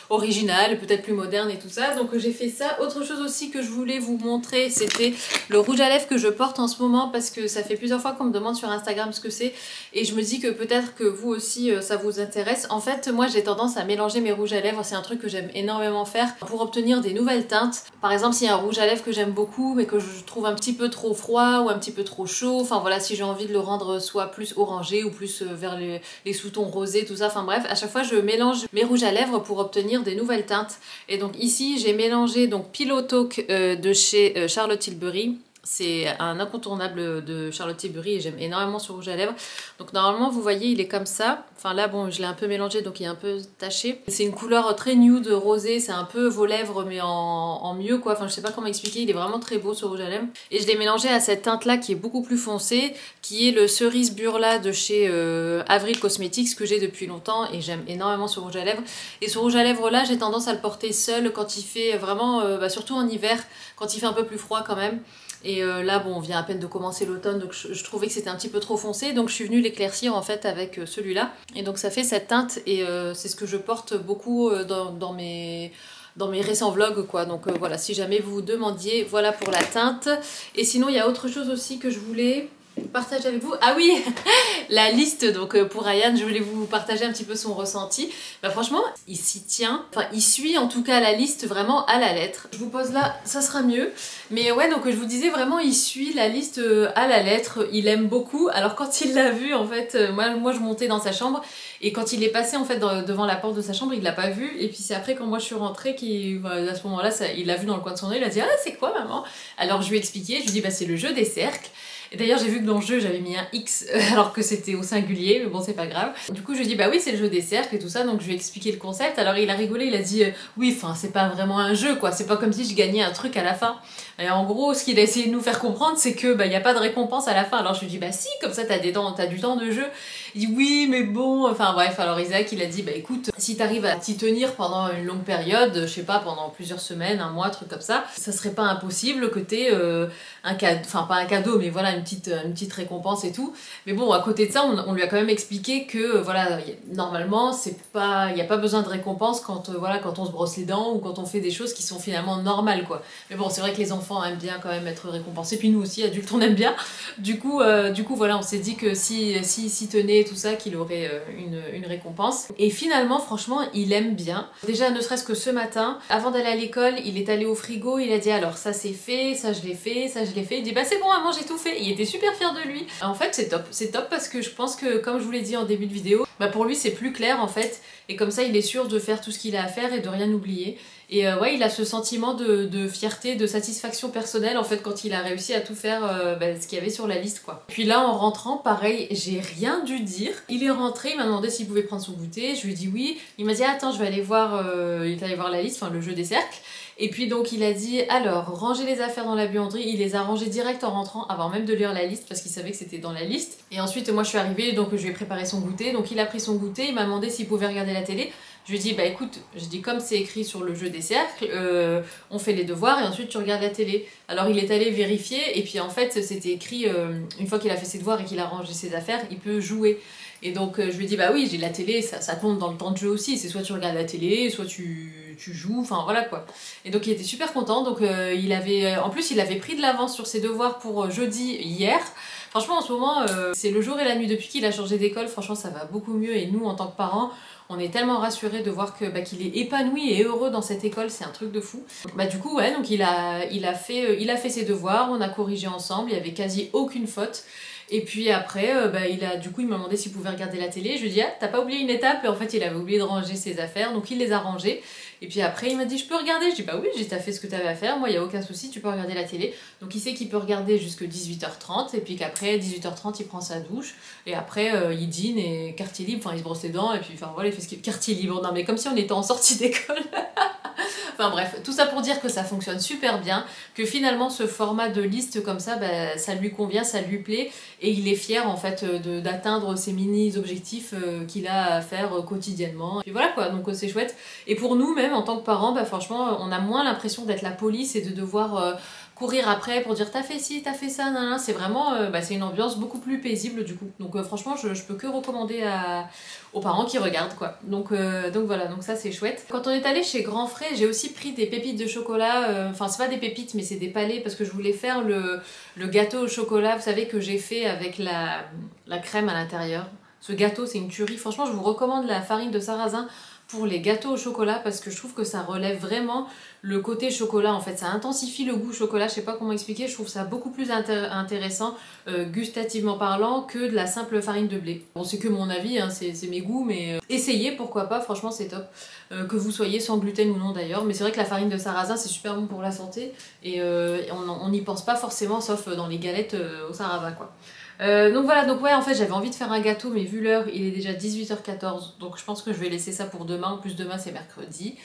original, peut-être plus moderne et tout ça. Donc j'ai fait ça. Autre chose aussi que je voulais vous montrer, c'était le rouge à lèvres que je porte en ce moment parce que ça fait plusieurs fois qu'on me demande sur Instagram ce que c'est et je me dis que peut-être que vous aussi ça vous intéresse. En fait, moi j'ai tendance à mélanger mes rouges à lèvres. C'est un truc que j'aime énormément faire pour obtenir des nouvelles teintes. Par exemple, s'il y a un rouge à lèvres que j'aime beaucoup mais que je trouve un petit peu trop froid ou un petit peu trop chaud, enfin voilà, si j'ai envie de le rendre soit plus orangé ou plus vers les sous-tons rosés, tout ça, enfin bref, à chaque fois je mélange mes rouges à lèvres pour obtenir des nouvelles teintes. Et donc ici j'ai mélangé donc Pillow Talk de chez Charlotte Tilbury. C'est un incontournable de Charlotte Tilbury et j'aime énormément ce rouge à lèvres. Donc normalement vous voyez il est comme ça. Enfin là bon je l'ai un peu mélangé donc il est un peu taché. C'est une couleur très nude rosé, c'est un peu vos lèvres mais en mieux quoi. Enfin je sais pas comment expliquer, il est vraiment très beau ce rouge à lèvres. Et je l'ai mélangé à cette teinte là qui est beaucoup plus foncée, qui est le cerise burla de chez Avril Cosmetics que j'ai depuis longtemps et j'aime énormément ce rouge à lèvres. Et ce rouge à lèvres là j'ai tendance à le porter seul quand il fait vraiment, surtout en hiver, quand il fait un peu plus froid quand même. Et là bon on vient à peine de commencer l'automne donc je trouvais que c'était un petit peu trop foncé donc je suis venue l'éclaircir en fait avec celui-là et donc ça fait cette teinte et c'est ce que je porte beaucoup dans mes récents vlogs quoi. Donc voilà, si jamais vous vous demandiez, voilà pour la teinte. Et sinon il y a autre chose aussi que je voulais partager avec vous. Ah oui, la liste donc pour Ryan, je voulais vous partager un petit peu son ressenti. Bah franchement, il s'y tient, enfin il suit en tout cas la liste vraiment à la lettre. Je vous pose là, ça sera mieux. Mais ouais, donc je vous disais vraiment, il suit la liste à la lettre, il aime beaucoup. Alors quand il l'a vu en fait, moi je montais dans sa chambre et quand il est passé en fait devant la porte de sa chambre, il l'a pas vu. Et puis c'est après quand moi je suis rentrée à ce moment-là, il l'a vu dans le coin de son œil, il a dit ah c'est quoi maman? Alors je lui ai expliqué, je lui ai dit bah c'est le jeu des cercles. Et d'ailleurs j'ai vu que dans le jeu j'avais mis un X alors que c'était au singulier, mais bon c'est pas grave. Du coup je lui ai dit bah oui c'est le jeu des cercles et tout ça, donc je lui ai expliqué le concept. Alors il a rigolé, il a dit oui enfin c'est pas vraiment un jeu quoi, c'est pas comme si je gagnais un truc à la fin. Et en gros ce qu'il a essayé de nous faire comprendre c'est que bah y a pas de récompense à la fin. Alors je lui ai dit bah si, comme ça t'as du temps de jeu. Il dit oui mais bon, enfin bref. Alors Isaac il a dit bah écoute, si t'arrives à t'y tenir pendant une longue période, je sais pas pendant plusieurs semaines, un mois, truc comme ça serait pas impossible que t'aies un cadeau, enfin pas un cadeau mais voilà une petite récompense et tout. Mais bon à côté de ça on lui a quand même expliqué que voilà normalement c'est pas, il y a pas besoin de récompense quand voilà quand on se brosse les dents ou quand on fait des choses qui sont finalement normales quoi. Mais bon c'est vrai que les enfants aiment bien quand même être récompensés, puis nous aussi adultes on aime bien. Du coup voilà on s'est dit que si tenait tout ça qu'il aurait une récompense. Et finalement franchement il aime bien. Déjà ne serait-ce que ce matin avant d'aller à l'école il est allé au frigo, il a dit alors ça c'est fait, ça je l'ai fait, ça je l'ai fait. Il dit bah c'est bon maman j'ai tout fait. Il était super fier de lui. En fait c'est top parce que je pense que comme je vous l'ai dit en début de vidéo, bah pour lui c'est plus clair en fait et comme ça il est sûr de faire tout ce qu'il a à faire et de rien oublier. Et ouais il a ce sentiment de fierté, de satisfaction personnelle en fait quand il a réussi à tout faire ce qu'il y avait sur la liste quoi. Puis là en rentrant pareil, j'ai rien dû dire. Il est rentré, il m'a demandé s'il pouvait prendre son goûter, je lui ai dit oui. Il m'a dit attends je vais aller voir, il est allé voir la liste, enfin le jeu des cercles. Et puis donc il a dit alors ranger les affaires dans la buanderie, il les a rangées direct en rentrant avant même de lire la liste parce qu'il savait que c'était dans la liste. Et ensuite moi je suis arrivée donc je lui ai préparé son goûter, donc il a pris son goûter, il m'a demandé s'il pouvait regarder la télé. Je lui ai dit bah écoute, je dis comme c'est écrit sur le jeu des cercles, on fait les devoirs et ensuite tu regardes la télé. Alors il est allé vérifier et puis en fait c'était écrit une fois qu'il a fait ses devoirs et qu'il a rangé ses affaires, il peut jouer. Et donc je lui ai dit bah oui j'ai la télé, ça compte dans le temps de jeu aussi, c'est soit tu regardes la télé, soit tu joues, enfin voilà quoi. Et donc il était super content, donc en plus il avait pris de l'avance sur ses devoirs pour jeudi hier. Franchement en ce moment c'est le jour et la nuit depuis qu'il a changé d'école, franchement ça va beaucoup mieux et nous en tant que parents on est tellement rassurés de voir que qu'il est épanoui et heureux dans cette école, c'est un truc de fou. Bah du coup ouais, donc il a fait ses devoirs, on a corrigé ensemble, il y avait quasi aucune faute. Et puis après, du coup il m'a demandé s'il pouvait regarder la télé. Je lui ai dit ah t'as pas oublié une étape, et en fait il avait oublié de ranger ses affaires, donc il les a rangées. Et puis après il m'a dit je peux regarder, je dis bah oui t'as fait ce que t'avais à faire, moi il y a aucun souci, tu peux regarder la télé. Donc il sait qu'il peut regarder jusque 18h30 et puis qu'après 18h30 il prend sa douche et après il dîne et quartier libre, enfin il se brosse les dents et puis enfin voilà il fait ce qu'il quartier libre. Non mais comme si on était en sortie d'école. Enfin bref, tout ça pour dire que ça fonctionne super bien, que finalement ce format de liste comme ça, bah, ça lui convient, ça lui plaît, et il est fier en fait d'atteindre ces mini-objectifs qu'il a à faire quotidiennement. Et voilà quoi, donc c'est chouette. Et pour nous même en tant que parents, bah, franchement, on a moins l'impression d'être la police et de devoir courir après pour dire t'as fait ci, t'as fait ça, nan, nan. C'est vraiment c'est une ambiance beaucoup plus paisible du coup. Donc franchement, je peux que recommander aux parents qui regardent quoi. Donc voilà, donc ça c'est chouette. Quand on est allé chez Grand Frais, j'ai aussi pris des pépites de chocolat. Enfin, c'est pas des pépites, mais c'est des palets parce que je voulais faire le gâteau au chocolat, vous savez, que j'ai fait avec la crème à l'intérieur. Ce gâteau, c'est une tuerie. Franchement, je vous recommande la farine de sarrasin pour les gâteaux au chocolat parce que je trouve que ça relève vraiment le côté chocolat en fait, ça intensifie le goût chocolat, je sais pas comment expliquer, je trouve ça beaucoup plus intéressant gustativement parlant que de la simple farine de blé. Bon, c'est que mon avis, hein, c'est mes goûts, mais essayez, pourquoi pas, franchement c'est top. Que vous soyez sans gluten ou non d'ailleurs, mais c'est vrai que la farine de sarrasin c'est super bon pour la santé et on n'y pense pas forcément sauf dans les galettes au sarrasin quoi. Donc voilà, donc ouais, en fait j'avais envie de faire un gâteau, mais vu l'heure, il est déjà 18h14, donc je pense que je vais laisser ça pour demain. En plus, demain c'est mercredi.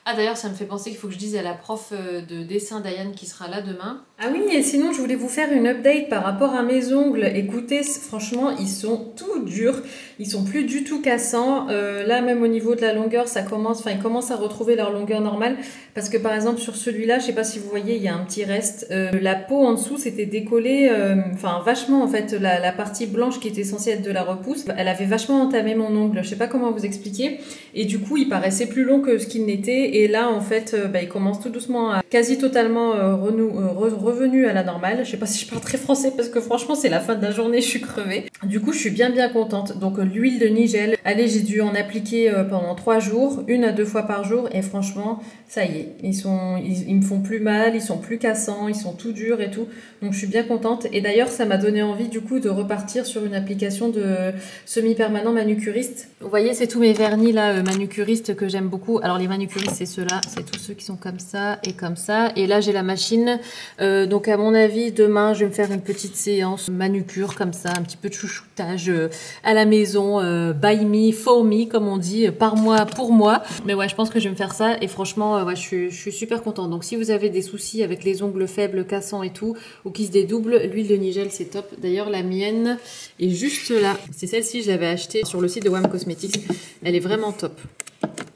Ah d'ailleurs, ça me fait penser qu'il faut que je dise à la prof de dessin Diane qui sera là demain. Ah oui, et sinon je voulais vous faire une update par rapport à mes ongles. Écoutez, franchement, ils sont tout durs, ils sont plus du tout cassants. Là, même au niveau de la longueur, ça commence, enfin ils commencent à retrouver leur longueur normale. Parce que par exemple sur celui-là, je sais pas si vous voyez, il y a un petit reste. La peau en dessous s'était décollée, enfin vachement en fait. La partie blanche qui était censée être de la repousse, elle avait vachement entamé mon ongle. Je sais pas comment vous expliquer. Et du coup, il paraissait plus long que ce qu'il n'était. Et là, en fait, il commence tout doucement à quasi totalement revenu à la normale. Je sais pas si je parle très français parce que franchement, c'est la fin de la journée, je suis crevée. Du coup, je suis bien contente. Donc, l'huile de Nigel. Allez, j'ai dû en appliquer pendant 3 jours, 1 à 2 fois par jour. Et franchement, ça y est, ils me font plus mal, ils sont plus cassants, ils sont tout durs et tout. Donc, je suis bien contente. Et d'ailleurs, ça m'a donné envie du coup de repartir sur une application de semi-permanent manucuriste. Vous voyez, c'est tous mes vernis là, manucuristes que j'aime beaucoup. Alors, les manucuristes, c'est ceux-là, c'est tous ceux qui sont comme ça et comme ça. Et là, j'ai la machine. Donc, à mon avis, demain, je vais me faire une petite séance manucure comme ça, un petit peu de chouchoutage à la maison, by me, for me, comme on dit, par moi, pour moi. Mais ouais, je pense que je vais me faire ça. Et franchement, ouais, je suis super contente. Donc, si vous avez des soucis avec les ongles faibles, cassants et tout, ou qui se dédoublent, l'huile de Nigel, c'est top. D'ailleurs, la mienne est juste là. C'est celle-ci, je l'avais achetée sur le site de WAM Cosmetics. Elle est vraiment top.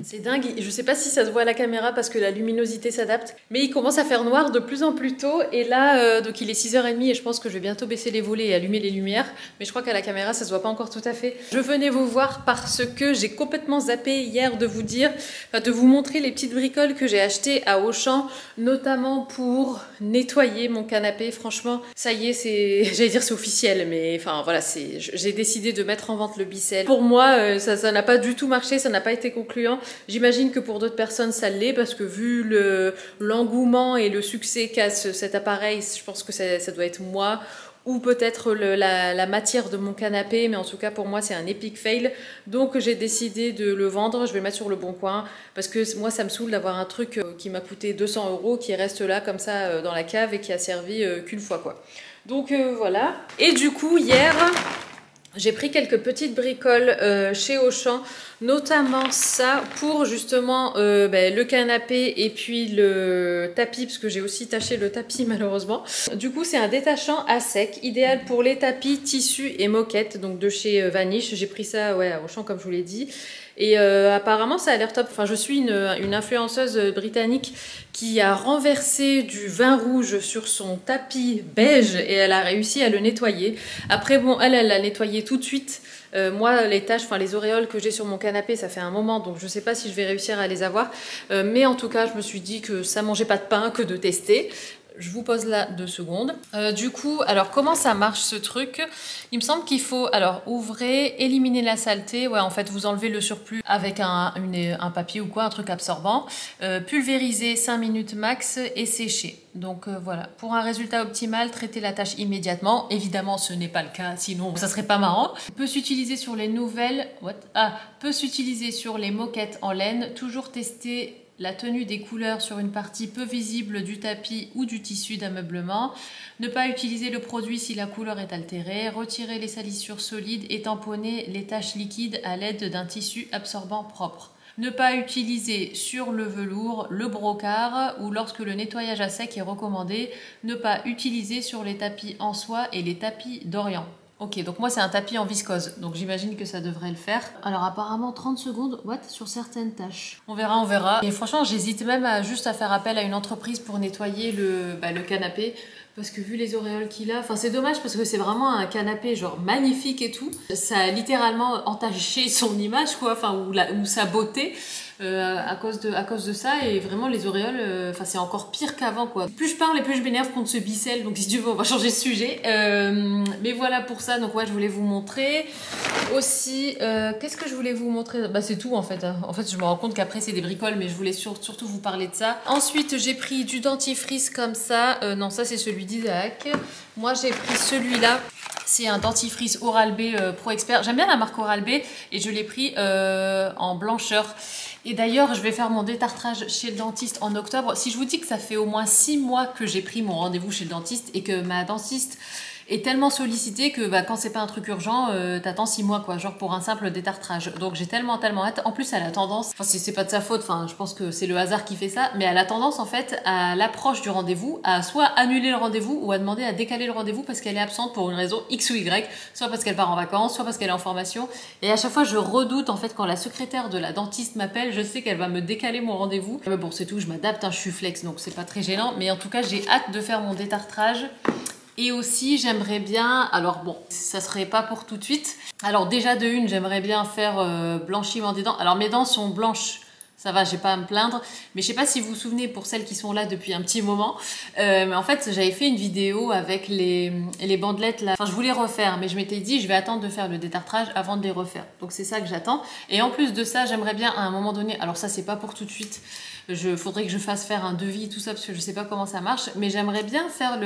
C'est dingue, je sais pas si ça se voit à la caméra parce que la luminosité s'adapte, mais il commence à faire noir de plus en plus tôt et là, donc il est 6h30 et je pense que je vais bientôt baisser les volets et allumer les lumières, mais je crois qu'à la caméra ça se voit pas encore tout à fait. Je venais vous voir parce que j'ai complètement zappé hier de vous dire, de vous montrer les petites bricoles que j'ai achetées à Auchan, notamment pour nettoyer mon canapé. Franchement, ça y est, j'allais dire c'est officiel, mais enfin voilà, j'ai décidé de mettre en vente le Bicel. Pour moi, ça n'a pas du tout marché, ça n'a pas été concluant. J'imagine que pour d'autres personnes ça l'est parce que vu l'engouement et le succès qu'a cet appareil, je pense que ça doit être moi ou peut-être la matière de mon canapé, mais en tout cas pour moi c'est un epic fail, donc j'ai décidé de le vendre. Je vais le mettre sur le bon coin parce que moi ça me saoule d'avoir un truc qui m'a coûté 200 € qui reste là comme ça dans la cave et qui a servi qu'une fois quoi. Donc voilà. Et du coup hier j'ai pris quelques petites bricoles chez Auchan, notamment ça pour justement le canapé et puis le tapis, parce que j'ai aussi taché le tapis malheureusement. Du coup c'est un détachant à sec, idéal pour les tapis, tissus et moquettes, donc de chez Vanish. J'ai pris ça à Auchan comme je vous l'ai dit. Et apparemment ça a l'air top. Enfin, je suis une influenceuse britannique qui a renversé du vin rouge sur son tapis beige et elle a réussi à le nettoyer. Après bon, elle l'a nettoyé tout de suite. Moi les taches, enfin les auréoles que j'ai sur mon canapé, ça fait un moment, donc je sais pas si je vais réussir à les avoir. Mais en tout cas je me suis dit que ça mangeait pas de pain que de tester. Je vous pose là 2 secondes. Du coup, alors comment ça marche ce truc? Il me semble qu'il faut, alors ouvrez, éliminer la saleté. Ouais, en fait, vous enlevez le surplus avec un papier ou quoi, un truc absorbant. Pulvériser 5 minutes max et sécher. Donc voilà, pour un résultat optimal, traitez la tâche immédiatement. Évidemment, ce n'est pas le cas, sinon ça serait pas marrant. Peut s'utiliser sur les nouvelles, peut s'utiliser sur les moquettes en laine. Toujours tester la tenue des couleurs sur une partie peu visible du tapis ou du tissu d'ameublement. Ne pas utiliser le produit si la couleur est altérée. Retirer les salissures solides et tamponner les taches liquides à l'aide d'un tissu absorbant propre. Ne pas utiliser sur le velours, le brocart ou lorsque le nettoyage à sec est recommandé. Ne pas utiliser sur les tapis en soie et les tapis d'Orient. Ok, donc moi c'est un tapis en viscose, donc j'imagine que ça devrait le faire. Alors apparemment 30 secondes, sur certaines tâches. On verra, on verra. Et franchement j'hésite même juste à faire appel à une entreprise pour nettoyer le canapé. Parce que vu les auréoles qu'il a, enfin c'est dommage parce que c'est vraiment un canapé genre magnifique et tout. Ça a littéralement entaché son image quoi, enfin ou sa beauté à cause de ça et vraiment les auréoles, enfin c'est encore pire qu'avant quoi. Plus je parle et plus je m'énerve contre ce Bicel, donc si tu veux on va changer de sujet. Mais voilà pour ça, donc ouais je voulais vous montrer. Aussi, qu'est-ce que je voulais vous montrer? Bah c'est tout en fait. En fait je me rends compte qu'après c'est des bricoles, mais je voulais surtout vous parler de ça. Ensuite j'ai pris du dentifrice comme ça. Non ça c'est celui d'Isaac. Moi j'ai pris celui-là. C'est un dentifrice Oral-B Pro Expert. J'aime bien la marque Oral-B et je l'ai pris en blancheur. Et d'ailleurs, je vais faire mon détartrage chez le dentiste en octobre. Si je vous dis que ça fait au moins 6 mois que j'ai pris mon rendez-vous chez le dentiste et que ma dentiste est tellement sollicitée que quand c'est pas un truc urgent, t'attends 6 mois quoi, genre pour un simple détartrage. Donc j'ai tellement hâte. En plus elle a tendance, enfin si c'est pas de sa faute, enfin je pense que c'est le hasard qui fait ça, mais elle a tendance en fait à l'approche du rendez-vous à soit annuler le rendez-vous ou à demander à décaler le rendez-vous parce qu'elle est absente pour une raison X ou Y, soit parce qu'elle part en vacances, soit parce qu'elle est en formation. Et à chaque fois je redoute en fait quand la secrétaire de la dentiste m'appelle, je sais qu'elle va me décaler mon rendez-vous. Mais bon c'est tout, je m'adapte, je suis flex donc c'est pas très gênant, mais en tout cas j'ai hâte de faire mon détartrage. Et aussi, j'aimerais bien, alors bon, ça serait pas pour tout de suite. Alors déjà de une, j'aimerais bien faire blanchiment des dents. Alors mes dents sont blanches, ça va, j'ai pas à me plaindre. Mais je sais pas si vous vous souvenez, pour celles qui sont là depuis un petit moment, mais en fait j'avais fait une vidéo avec les bandelettes là. Enfin je voulais refaire, mais je m'étais dit je vais attendre de faire le détartrage avant de les refaire. Donc c'est ça que j'attends. Et en plus de ça, j'aimerais bien à un moment donné, alors ça c'est pas pour tout de suite, faudrait que je fasse faire un devis, tout ça, parce que je sais pas comment ça marche, mais j'aimerais bien faire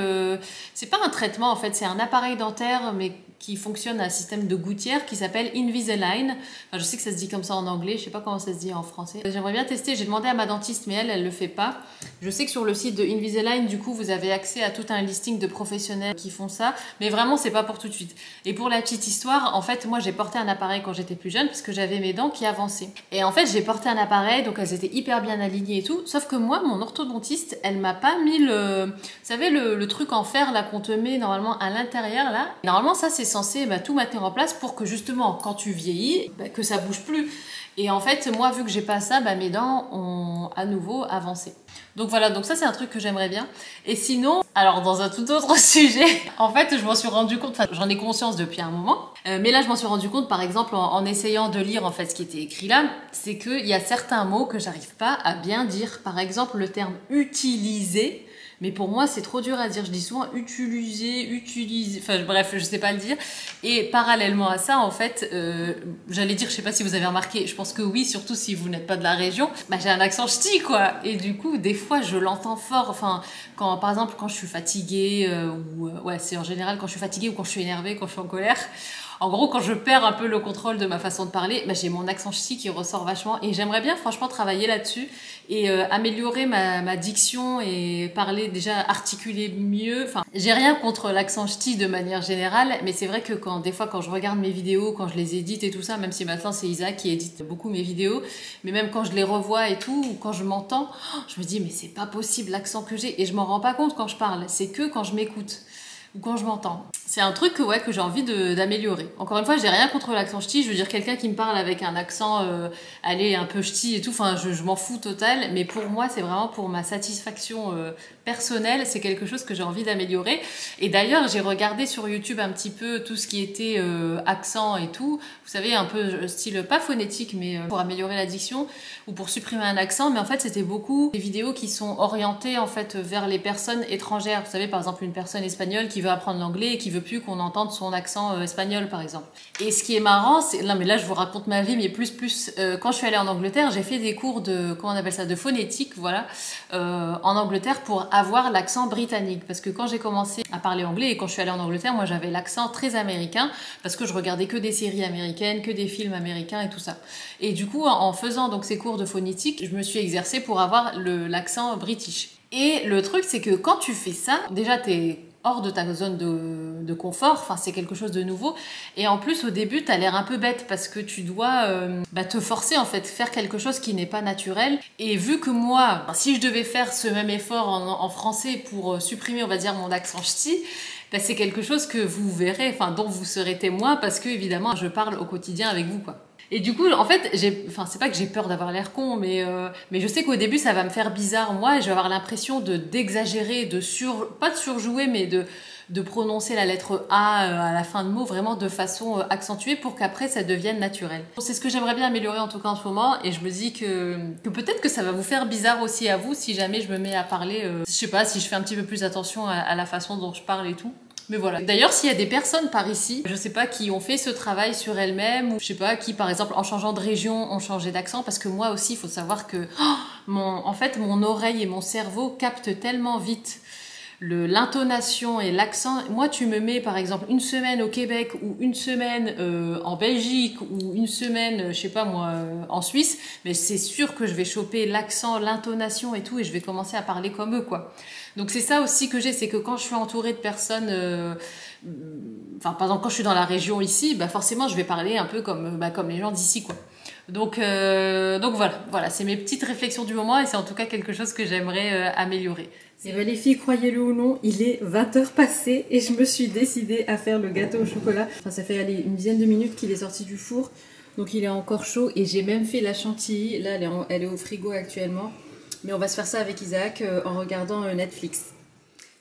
c'est pas un traitement en fait, c'est un appareil dentaire, mais qui fonctionne à un système de gouttière qui s'appelle Invisalign. Enfin, je sais que ça se dit comme ça en anglais, je sais pas comment ça se dit en français. J'aimerais bien tester, j'ai demandé à ma dentiste, mais elle le fait pas. Je sais que sur le site de Invisalign, du coup, vous avez accès à tout un listing de professionnels qui font ça, mais vraiment, c'est pas pour tout de suite. Et pour la petite histoire, en fait, moi, j'ai porté un appareil quand j'étais plus jeune, parce que j'avais mes dents qui avançaient. Et en fait, j'ai porté un appareil, donc elles étaient hyper bien alignées et tout, sauf que moi, mon orthodontiste, elle m'a pas mis vous savez, le truc en fer, là, qu'on te met normalement à l'intérieur, là. Et normalement, ça, c'est censé tout maintenir en place pour que justement, quand tu vieillis, que ça bouge plus. Et en fait, moi, vu que j'ai pas ça, mes dents ont à nouveau avancé. Donc voilà, donc ça c'est un truc que j'aimerais bien. Et sinon, alors dans un tout autre sujet, en fait je m'en suis rendu compte, enfin j'en ai conscience depuis un moment, mais là je m'en suis rendu compte par exemple en essayant de lire en fait ce qui était écrit là, c'est qu'il y a certains mots que j'arrive pas à bien dire. Par exemple le terme utiliser. Mais pour moi, c'est trop dur à dire. Je dis souvent utiliser, enfin bref, je sais pas le dire. Et parallèlement à ça, en fait, j'allais dire, je sais pas si vous avez remarqué, je pense que oui, surtout si vous n'êtes pas de la région, j'ai un accent ch'ti, quoi. Et du coup, des fois, je l'entends fort. Enfin, par exemple, quand je suis fatiguée, ouais, c'est en général quand je suis fatiguée ou quand je suis énervée, quand je suis en colère. En gros, quand je perds un peu le contrôle de ma façon de parler, j'ai mon accent ch'ti qui ressort vachement. Et j'aimerais bien, franchement, travailler là-dessus et améliorer ma diction et parler, déjà articuler mieux. Enfin, j'ai rien contre l'accent ch'ti de manière générale, mais c'est vrai que des fois, quand je regarde mes vidéos, quand je les édite et tout ça, même si maintenant c'est Isaac qui édite beaucoup mes vidéos, mais même quand je les revois et tout, ou quand je m'entends, je me dis, mais c'est pas possible l'accent que j'ai. Et je m'en rends pas compte quand je parle. C'est que quand je m'écoute. Ou quand je m'entends. C'est un truc que j'ai envie d'améliorer. Encore une fois, j'ai rien contre l'accent ch'ti. Je veux dire, quelqu'un qui me parle avec un accent un peu ch'ti et tout, enfin, je m'en fous total. Mais pour moi, c'est vraiment pour ma satisfaction personnelle. C'est quelque chose que j'ai envie d'améliorer. Et d'ailleurs, j'ai regardé sur YouTube un petit peu tout ce qui était accent et tout. Vous savez, un peu style, pas phonétique, mais pour améliorer la diction ou pour supprimer un accent. Mais en fait, c'était beaucoup des vidéos qui sont orientées en fait vers les personnes étrangères. Vous savez, par exemple, une personne espagnole qui veut apprendre l'anglais et qui veut plus qu'on entende son accent espagnol par exemple. Et ce qui est marrant, c'est non mais là je vous raconte ma vie, mais plus quand je suis allée en Angleterre, j'ai fait des cours de comment on appelle ça, de phonétique, voilà, en Angleterre pour avoir l'accent britannique, parce que quand j'ai commencé à parler anglais et quand je suis allée en Angleterre, moi j'avais l'accent très américain parce que je regardais que des séries américaines, que des films américains et tout ça. Et du coup en faisant donc ces cours de phonétique, je me suis exercée pour avoir l'accent british. Et le truc c'est que quand tu fais ça, déjà t'es hors de ta zone de confort, enfin c'est quelque chose de nouveau. Et en plus au début t'as l'air un peu bête parce que tu dois te forcer en fait, faire quelque chose qui n'est pas naturel. Et vu que moi, si je devais faire ce même effort en français pour supprimer on va dire mon accent ch'ti, ben, c'est quelque chose que vous verrez, enfin dont vous serez témoin parce que évidemment je parle au quotidien avec vous quoi. Et du coup, en fait, c'est pas que j'ai peur d'avoir l'air con, mais je sais qu'au début, ça va me faire bizarre, moi, et je vais avoir l'impression d'exagérer, pas de surjouer, mais de prononcer la lettre A à la fin de mot, vraiment de façon accentuée pour qu'après, ça devienne naturel. C'est ce que j'aimerais bien améliorer, en tout cas en ce moment, et je me dis que peut-être que ça va vous faire bizarre aussi à vous, si jamais je me mets à parler, je sais pas, si je fais un petit peu plus attention à la façon dont je parle et tout. Mais voilà. D'ailleurs, s'il y a des personnes par ici, je sais pas, qui ont fait ce travail sur elles-mêmes, ou je sais pas, qui par exemple en changeant de région ont changé d'accent, parce que moi aussi, il faut savoir que en fait, mon oreille et mon cerveau captent tellement vite l'intonation et l'accent. Moi, tu me mets par exemple une semaine au Québec ou une semaine en Belgique ou une semaine, je sais pas moi, en Suisse, mais c'est sûr que je vais choper l'accent, l'intonation et tout, et je vais commencer à parler comme eux, quoi. Donc c'est ça aussi que j'ai, c'est que quand je suis entourée de personnes, par exemple quand je suis dans la région ici, bah forcément je vais parler un peu comme les gens d'ici, quoi. Donc voilà, c'est mes petites réflexions du moment et c'est en tout cas quelque chose que j'aimerais améliorer. Et bien les filles, croyez-le ou non, il est 20h passé et je me suis décidée à faire le gâteau au chocolat. Enfin, ça fait une dizaine de minutes qu'il est sorti du four, donc il est encore chaud et j'ai même fait la chantilly. Là, elle est au frigo actuellement. Mais on va se faire ça avec Isaac en regardant Netflix.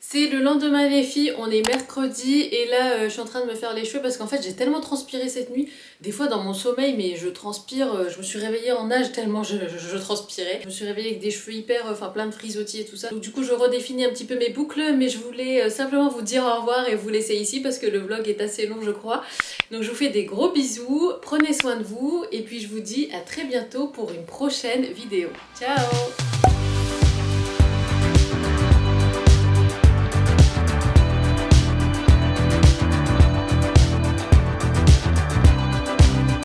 C'est le lendemain les filles, on est mercredi et là je suis en train de me faire les cheveux parce qu'en fait j'ai tellement transpiré cette nuit. Des fois dans mon sommeil mais je transpire, je me suis réveillée en nage tellement je transpirais. Je me suis réveillée avec des cheveux plein de frisottis et tout ça. Donc du coup je redéfinis un petit peu mes boucles mais je voulais simplement vous dire au revoir et vous laisser ici parce que le vlog est assez long je crois. Donc je vous fais des gros bisous, prenez soin de vous et puis je vous dis à très bientôt pour une prochaine vidéo. Ciao!